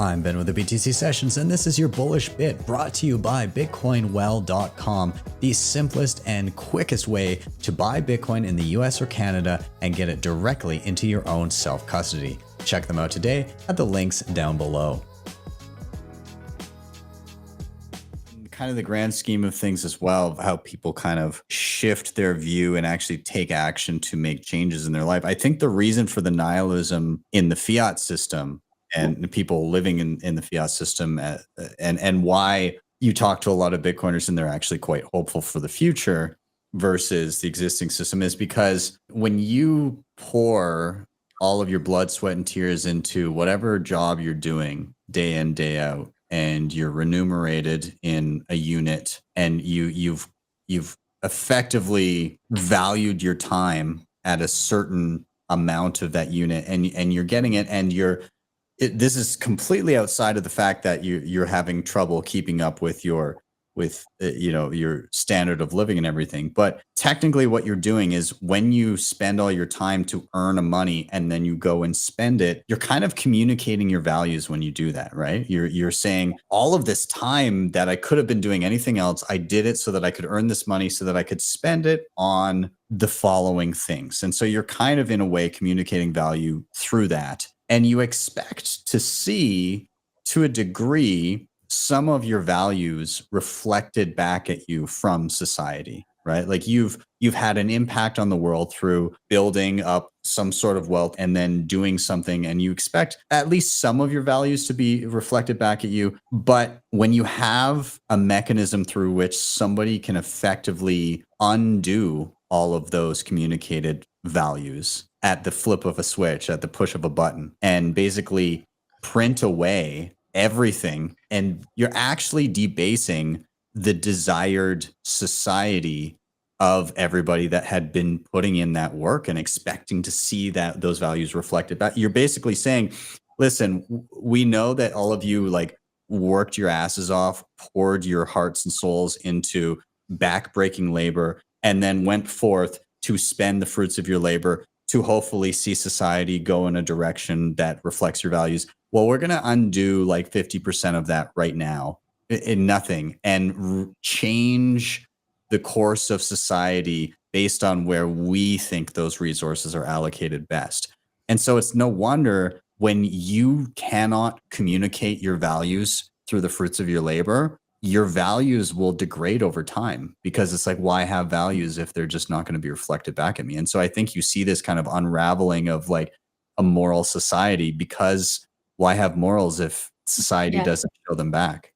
I'm Ben with the BTC Sessions, and this is your Bullish Bit brought to you by BitcoinWell.com, the simplest and quickest way to buy Bitcoin in the US or Canada and get it directly into your own self-custody. Check them out today at the links down below. Kind of the grand scheme of things as well, of how people kind of shift their view and actually take action to make changes in their life. I think the reason for the nihilism in the fiat system and the people living in the fiat system and why you talk to a lot of Bitcoiners and they're actually quite hopeful for the future versus the existing system is because when you pour all of your blood, sweat, and tears into whatever job you're doing day in, day out, and you're remunerated in a unit and you've effectively valued your time at a certain amount of that unit and you're getting it and this is completely outside of the fact that you're having trouble keeping up with your standard of living and everything. But technically what you're doing is when you spend all your time to earn a money and then you go and spend it, you're kind of communicating your values when you do that, right? You're saying all of this time that I could have been doing anything else, I did it so that I could earn this money so that I could spend it on the following things. And so you're kind of in a way communicating value through that. And you expect to see, to a degree, some of your values reflected back at you from society, right? Like you've had an impact on the world through building up some sort of wealth and then doing something, and you expect at least some of your values to be reflected back at you. But when you have a mechanism through which somebody can effectively undo all of those communicated values at the flip of a switch, at the push of a button, and basically print away everything, and you're actually debasing the desired society of everybody that had been putting in that work and expecting to see that those values reflected back. You're basically saying, listen, we know that all of you like worked your asses off, poured your hearts and souls into back-breaking labor, and then went forth to spend the fruits of your labor to hopefully see society go in a direction that reflects your values. Well, we're going to undo like 50% of that right now in nothing and change the course of society based on where we think those resources are allocated best. And so it's no wonder when you cannot communicate your values through the fruits of your labor, your values will degrade over time, because it's like, why have values if they're just not going to be reflected back at me? And so I think you see this kind of unraveling of like a moral society, because why have morals if society doesn't show them back?